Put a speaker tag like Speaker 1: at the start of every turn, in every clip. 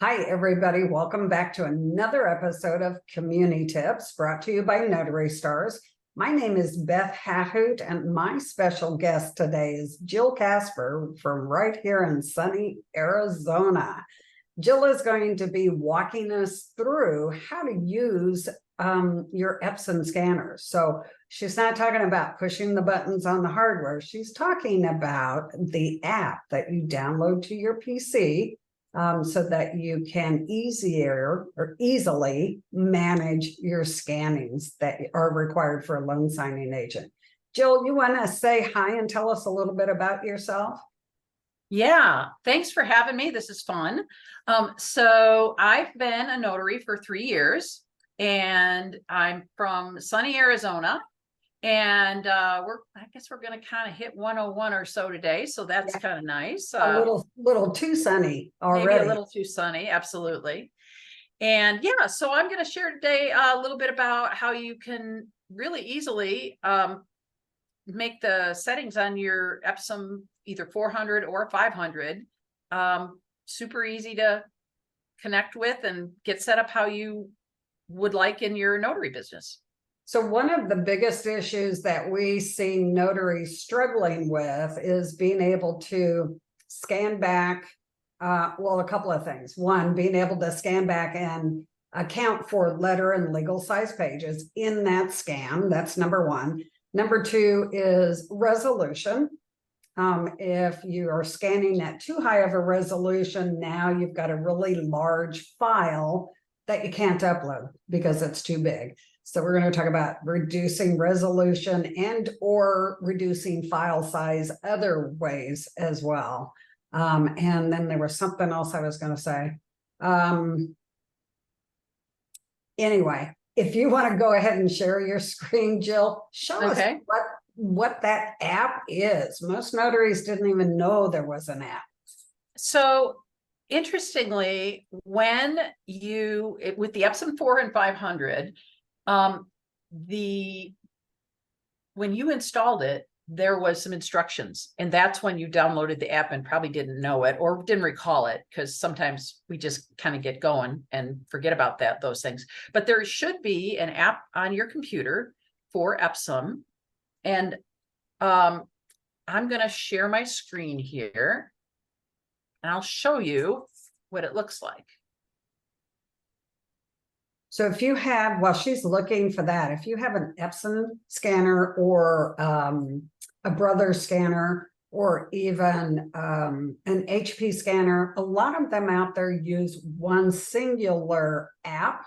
Speaker 1: Hi, everybody. Welcome back to another episode of Communitips brought to you by Notary Stars. My name is Beth Hathoot, and my special guest today is Jill Kasper from right here in sunny Arizona. Jill is going to be walking us through how to use your Epson scanners. So she's not talking about pushing the buttons on the hardware. She's talking about the app that you download to your PC so that you can easily manage your scannings that are required for a loan signing agent. Jill, you want to say hi and tell us a little bit about yourself?
Speaker 2: Yeah, thanks for having me. This is fun. So I've been a notary for 3 years, and I'm from sunny Arizona. And I guess we're going to kind of hit 101 or so today. So that's kind of nice.
Speaker 1: A little too sunny already.
Speaker 2: Maybe a little too sunny. Absolutely. And yeah, so I'm going to share today a little bit about how you can really easily make the settings on your Epson either 400 or 500 super easy to connect with and get set up how you would like in your notary business.
Speaker 1: So one of the biggest issues that we see notaries struggling with is being able to scan back, a couple of things. One, being able to scan back and account for letter and legal size pages in that scan. That's number one. Number two is resolution. If you are scanning at too high of a resolution, now you've got a really large file that you can't upload because it's too big. So we're going to talk about reducing resolution and or reducing file size other ways as well. And then there was something else I was going to say. Anyway, if you want to go ahead and share your screen, Jill, show us what that app is. Most notaries didn't even know there was an app.
Speaker 2: So interestingly, when with the Epson 4 and 500, when you installed it, there was some instructions, and that's when you downloaded the app and probably didn't know it or didn't recall it, because sometimes we just kind of get going and forget about those things. But there should be an app on your computer for Epson, and I'm going to share my screen here, and I'll show you what it looks like.
Speaker 1: So if you have, while she's looking for that, if you have an Epson scanner or a Brother scanner or even an HP scanner, a lot of them out there use one singular app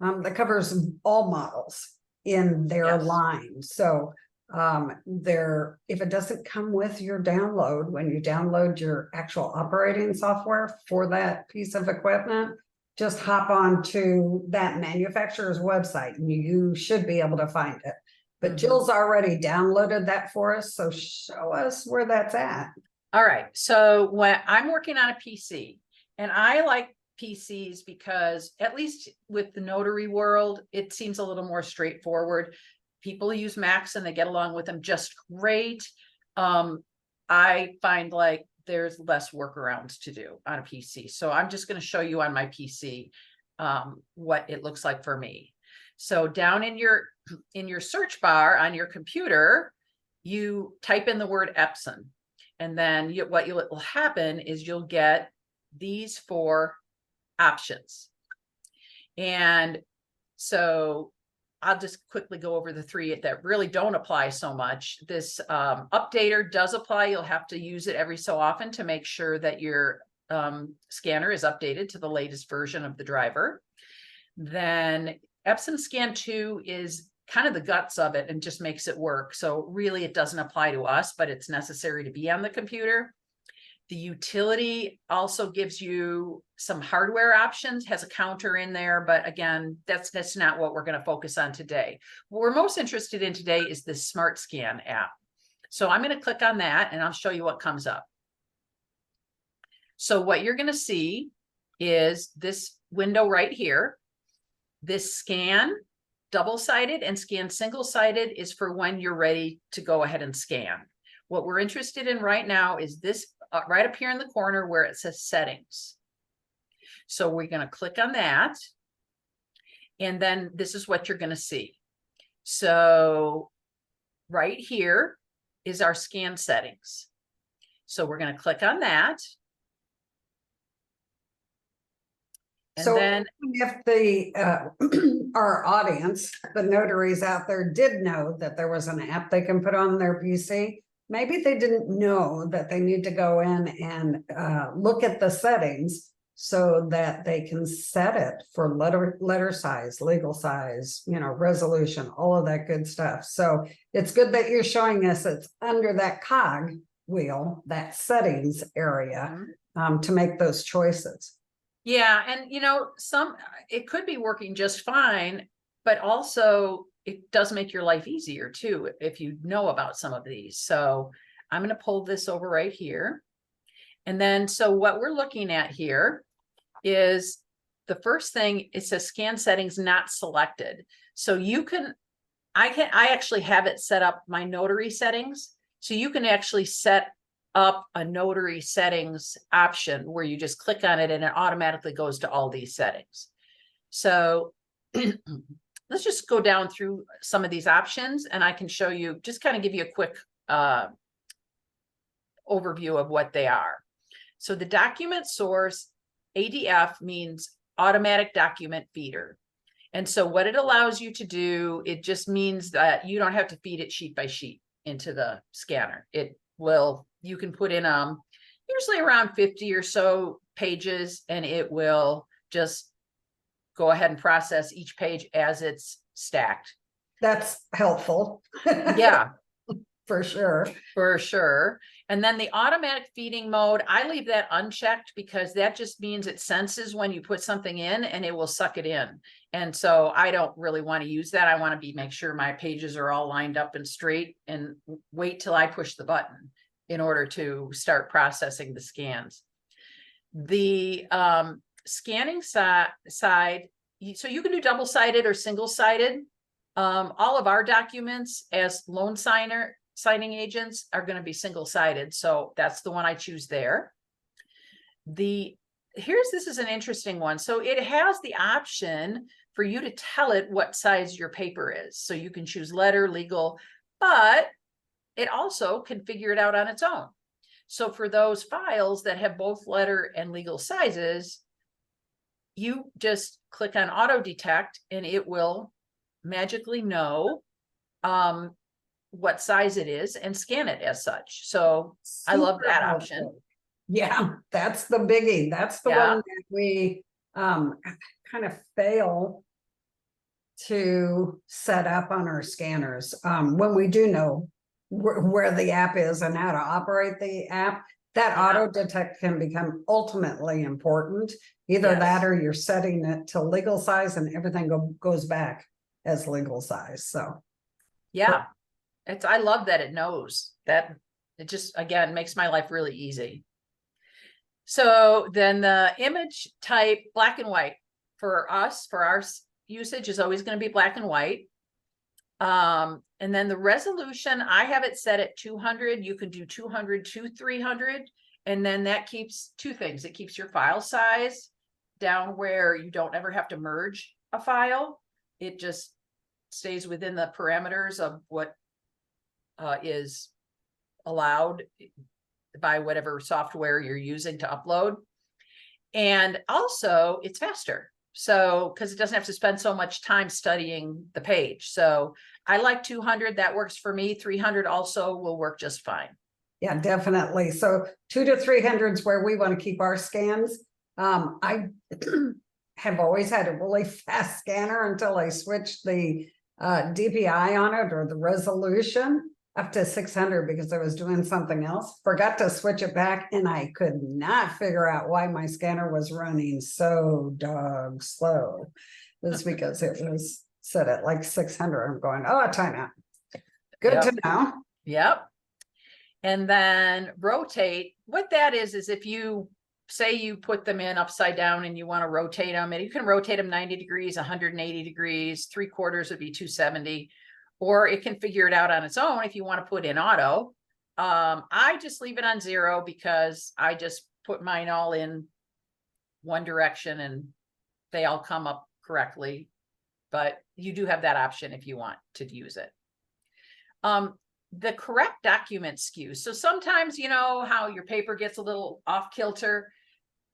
Speaker 1: that covers all models in their line. So if it doesn't come with your download, when you download your actual operating software for that piece of equipment, just hop on to that manufacturer's website and you should be able to find it. But Jill's already downloaded that for us, so show us where that's at.
Speaker 2: All right, so when I'm working on a PC, and I like PCs because, at least with the notary world, it seems a little more straightforward. People use Macs and they get along with them just great. I find like there's less workarounds to do on a PC. So I'm just going to show you on my PC what it looks like for me. So down in your search bar on your computer, you type in the word Epson, and then what will happen is you'll get these 4 options. And so I'll just quickly go over the 3 that really don't apply so much. This updater does apply. You'll have to use it every so often to make sure that your scanner is updated to the latest version of the driver. Then Epson Scan 2 is kind of the guts of it and just makes it work. So really it doesn't apply to us, but it's necessary to be on the computer. The utility also gives you some hardware options, has a counter in there, but again, that's not what we're going to focus on today. What we're most interested in today is the Smart Scan app. So I'm going to click on that and I'll show you what comes up. So what you're going to see is this window right here. This scan double-sided and scan single-sided is for when you're ready to go ahead and scan. What we're interested in right now is this right up here in the corner where it says settings. So we're going to click on that. And then this is what you're going to see. So right here is our scan settings. So we're going to click on that. And
Speaker 1: so
Speaker 2: then
Speaker 1: if the our audience, the notaries out there, did know that there was an app they can put on their PC, maybe they didn't know that they need to go in and look at the settings so that they can set it for letter size, legal size, you know, resolution, all of that good stuff. So it's good that you're showing us it's under that cog wheel, that settings area, to make those choices.
Speaker 2: yeah, and you know, it could be working just fine, but also it does make your life easier too if you know about some of these. So I'm going to pull this over right here. And then, so what we're looking at here is the first thing, it says scan settings not selected. So I actually have it set up, my notary settings. So you can actually set up a notary settings option where you just click on it and it automatically goes to all these settings. So let's just go down through some of these options and I can show you, just kind of give you a quick overview of what they are. So the document source, ADF, means automatic document feeder. And so what it allows you to do, it just means that you don't have to feed it sheet by sheet into the scanner. It will, you can put in usually around 50 or so pages, and it will just go ahead and process each page as it's stacked.
Speaker 1: That's helpful.
Speaker 2: Yeah.
Speaker 1: For sure.
Speaker 2: For sure. And then the automatic feeding mode, I leave that unchecked because that just means it senses when you put something in and it will suck it in. And so I don't really want to use that. I want to make sure my pages are all lined up and straight and wait till I push the button in order to start processing the scans. The scanning side, so you can do double-sided or single-sided. All of our documents as loan signing agents are going to be single-sided. So that's the one I choose there. This is an interesting one. So it has the option for you to tell it what size your paper is. So you can choose letter, legal, but it also can figure it out on its own. So for those files that have both letter and legal sizes, you just click on auto detect and it will magically know what size it is and scan it as such. So I love that option.
Speaker 1: Yeah, that's the biggie. That's the one that we kind of fail to set up on our scanners. When we do know where the app is and how to operate the app, that auto detect can become ultimately important. Either that or you're setting it to legal size and everything goes back as legal size. So
Speaker 2: yeah, I love that it knows that. It just, again, makes my life really easy. So then the image type, black and white for us, for our usage, is always going to be black and white. And then the resolution, I have it set at 200. You can do 200 to 300. And then that keeps two things. It keeps your file size down where you don't ever have to merge a file. It just stays within the parameters of what is allowed by whatever software you're using to upload. And also it's faster. So, because it doesn't have to spend so much time studying the page. So I like 200, that works for me. 300 also will work just fine.
Speaker 1: Yeah, definitely. So 200 to 300 is where we want to keep our scans. I have always had a really fast scanner until I switched the DPI on it, or the resolution, up to 600 because I was doing something else. Forgot to switch it back, and I could not figure out why my scanner was running so dog slow. It's because it was set at like 600. I'm going, oh, timeout. Good to know.
Speaker 2: Yep. And then rotate, what that is if you say you put them in upside down and you want to rotate them, and you can rotate them 90 degrees, 180 degrees, 3/4 would be 270, or it can figure it out on its own if you want to put in auto. I just leave it on 0 because I just put mine all in one direction and they all come up correctly, but you do have that option if you want to use it. The correct document SKU. So sometimes, you know, how your paper gets a little off kilter,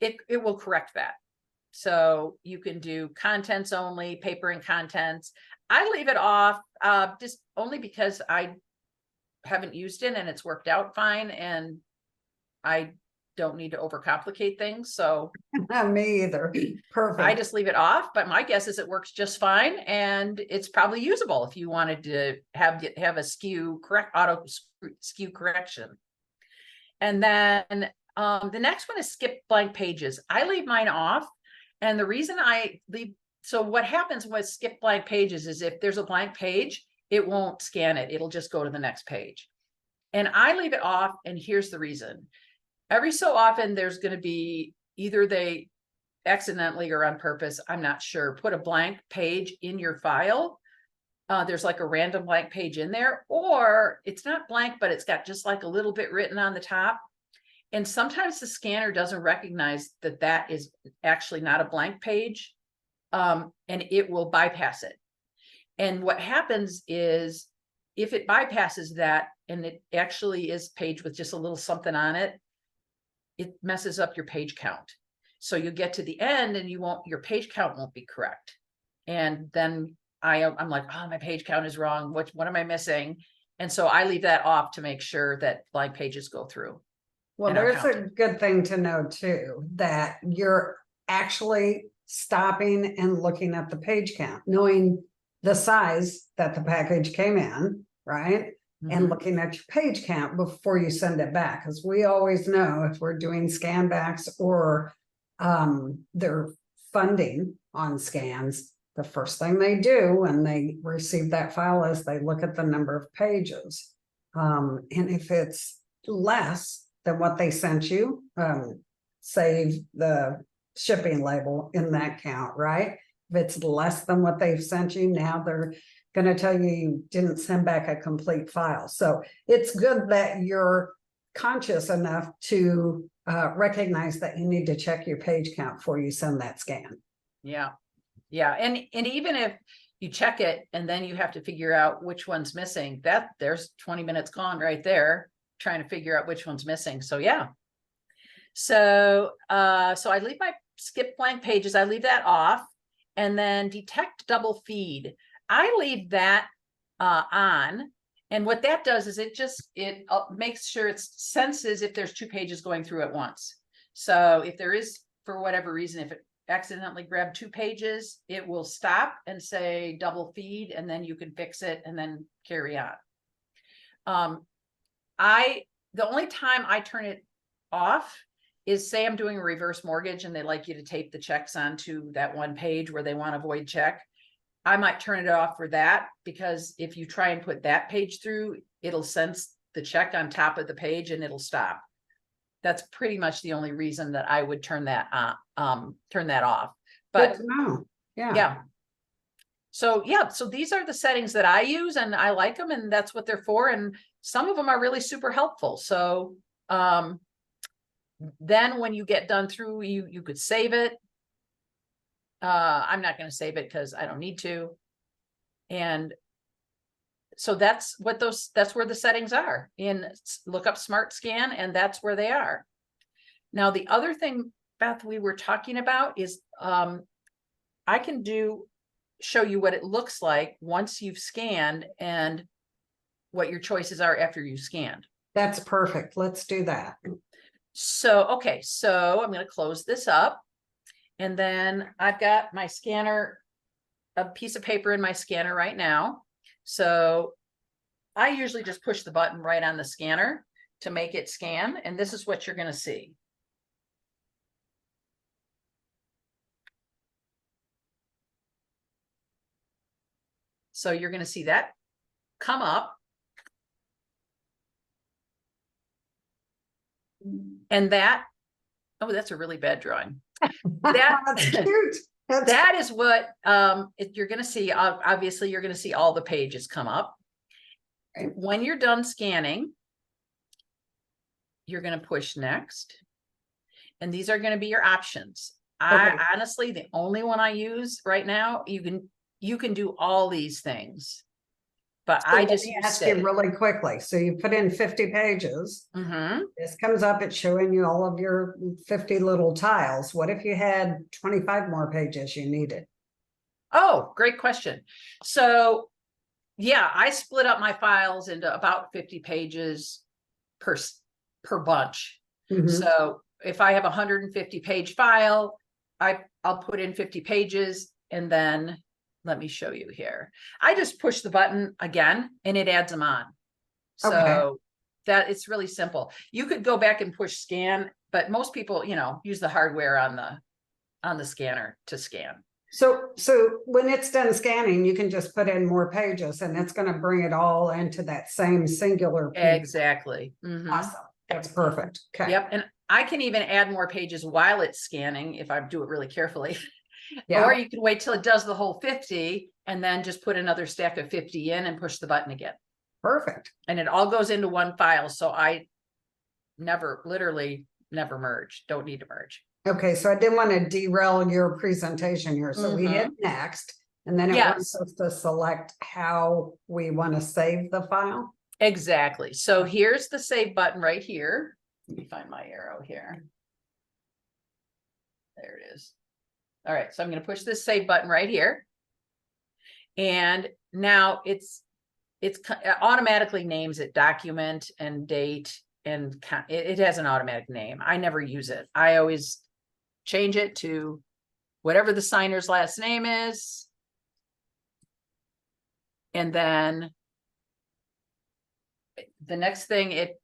Speaker 2: it will correct that. So you can do contents only, paper and contents. I leave it off just only because I haven't used it and it's worked out fine, and I don't need to overcomplicate things. So
Speaker 1: Me either. Perfect.
Speaker 2: I just leave it off, but my guess is it works just fine, and it's probably usable if you wanted to have a SKU correct, auto SKU correction. And then the next one is skip blank pages. I leave mine off, and the reason I leave, so what happens with skip blank pages is if there's a blank page, it won't scan it. It'll just go to the next page. And I leave it off, and here's the reason. Every so often there's going to be, either they accidentally or on purpose, I'm not sure, put a blank page in your file. There's like a random blank page in there, or it's not blank, but it's got just like a little bit written on the top. And sometimes the scanner doesn't recognize that that is actually not a blank page, and it will bypass it. And what happens is, if it bypasses that and it actually is page with just a little something on it, it messes up your page count. So you get to the end and your page count won't be correct. And then I'm like, oh, my page count is wrong. What am I missing? And so I leave that off to make sure that blank pages go through.
Speaker 1: Well, there's a good thing to know too, that you're actually stopping and looking at the page count, knowing the size that the package came in, right? And looking at your page count before you send it back. Because we always know if we're doing scan backs or they're funding on scans, the first thing they do when they receive that file is they look at the number of pages. And if it's less than what they sent you, save the shipping label in that count, right? If it's less than what they've sent you, now they're going to tell you didn't send back a complete file. So it's good that you're conscious enough to recognize that you need to check your page count before you send that scan.
Speaker 2: Yeah. Yeah. And even if you check it and then you have to figure out which one's missing, there's 20 minutes gone right there trying to figure out which one's missing. So yeah. So I leave my skip blank pages. I leave that off. And then detect double feed, I leave that on. And what that does is it makes sure it senses if there's two pages going through at once. So if there is, for whatever reason, if it accidentally grabbed two pages, it will stop and say double feed, and then you can fix it and then carry on. The only time I turn it off is, say I'm doing a reverse mortgage and they like you to tape the checks onto that one page where they want to void check. I might turn it off for that, because if you try and put that page through, it'll sense the check on top of the page and it'll stop. That's pretty much the only reason that I would turn that off. But
Speaker 1: good to know.
Speaker 2: Yeah. So these are the settings that I use, and I like them, and that's what they're for. And some of them are really super helpful. So then when you get done through, you could save it. I'm not going to save it because I don't need to. And so that's where the settings are in look up Smart Scan, and that's where they are. Now, the other thing, Beth, we were talking about is I can show you what it looks like once you've scanned and what your choices are after you scanned.
Speaker 1: That's perfect. Let's do that.
Speaker 2: So, okay, so I'm going to close this up, and then I've got my scanner, a piece of paper in my scanner right now. So I usually just push the button right on the scanner to make it scan, and this is what you're going to see. So you're going to see that come up. And that, oh, that's a really bad drawing.
Speaker 1: That's cute.
Speaker 2: That is what you're going to see. Obviously, you're going to see all the pages come up. When you're done scanning, you're going to push next. And these are going to be your options. I
Speaker 1: Okay.
Speaker 2: honestly, the only one I use right now, you can do all these things, but
Speaker 1: So
Speaker 2: I
Speaker 1: let
Speaker 2: just
Speaker 1: me
Speaker 2: use
Speaker 1: ask you
Speaker 2: save.
Speaker 1: really quickly. So you put in 50 pages.
Speaker 2: Mm-hmm.
Speaker 1: This comes up, it's showing you all of your 50 little tiles. What if you had 25 more pages you needed?
Speaker 2: Oh, great question. So yeah, I split up my files into about 50 pages per bunch.
Speaker 1: Mhm.
Speaker 2: So if I have a 150 page file, I'll put in 50 pages, and then let me show you here. I just push the button again and it adds them on.
Speaker 1: Okay.
Speaker 2: So that it's really simple. You could go back and push scan, but most people, use the hardware on the scanner to scan.
Speaker 1: So when it's done scanning, you can just put in more pages and it's going to bring it all into that same singular PDF.
Speaker 2: Exactly. Mhm.
Speaker 1: Awesome. That's perfect. Okay.
Speaker 2: Yep. And I can even add more pages while it's scanning if I do it really carefully.
Speaker 1: Yeah.
Speaker 2: Or you can wait till it does the whole 50 and then just put another stack of 50 in and push the button again.
Speaker 1: Perfect.
Speaker 2: And it all goes into one file. So I literally never merge. Don't need to merge.
Speaker 1: Okay. So I didn't want to derail your presentation here. So we hit next, and then it wants
Speaker 2: Yes,
Speaker 1: us to select how we want to save the file.
Speaker 2: exactly. So here's the save button right here. Let me find my arrow here. There it is. All right. So I'm going to push this save button right here. And now it automatically names it document and date, and it has an automatic name. I never use it. I always change it to whatever the signer's last name is. And then the next thing, it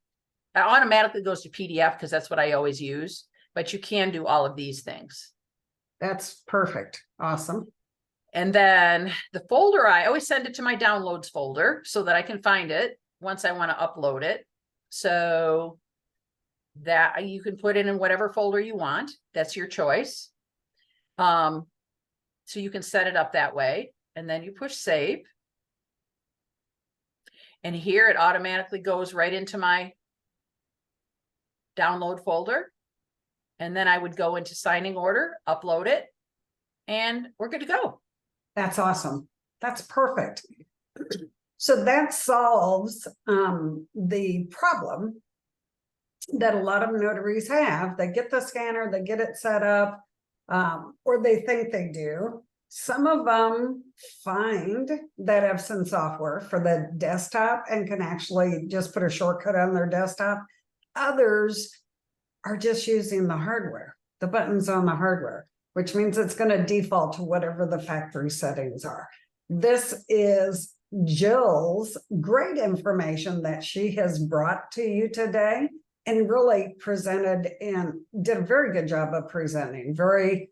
Speaker 2: automatically goes to PDF because that's what I always use, but you can do all of these things.
Speaker 1: That's perfect. Awesome.
Speaker 2: And then the folder, I always send it to my downloads folder so that I can find it once I want to upload it. So that you can put it in whatever folder you want. That's your choice. So you can set it up that way, and then you push save. And here it automatically goes right into my download folder. And then I would go into signing order, upload it, and we're good to go.
Speaker 1: That's awesome. That's perfect. So that solves the problem that a lot of notaries have. They get the scanner, they get it set up, or they think they do. Some of them find that Epson software for the desktop and can actually just put a shortcut on their desktop. Others are just using the hardware, the buttons on the hardware, which means it's going to default to whatever the factory settings are. This is Jill's great information that she has brought to you today and really presented and did a very good job of presenting. Very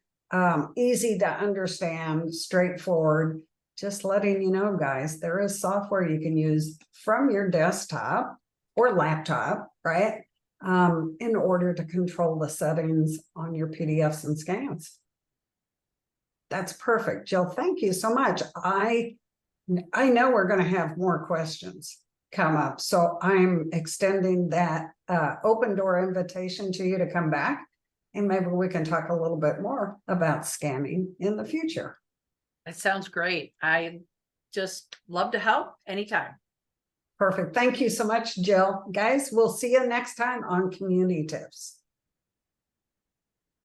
Speaker 1: easy to understand, straightforward. Just letting you know, guys, there is software you can use from your desktop or laptop, right? In order to control the settings on your PDFs and scans. That's perfect. Jill, thank you so much. I know we're going to have more questions come up, so I'm extending that open door invitation to you to come back, and maybe we can talk a little bit more about scanning in the future.
Speaker 2: That sounds great. I just love to help anytime.
Speaker 1: Perfect. Thank you so much, Jill. Guys, we'll see you next time on Community Tips.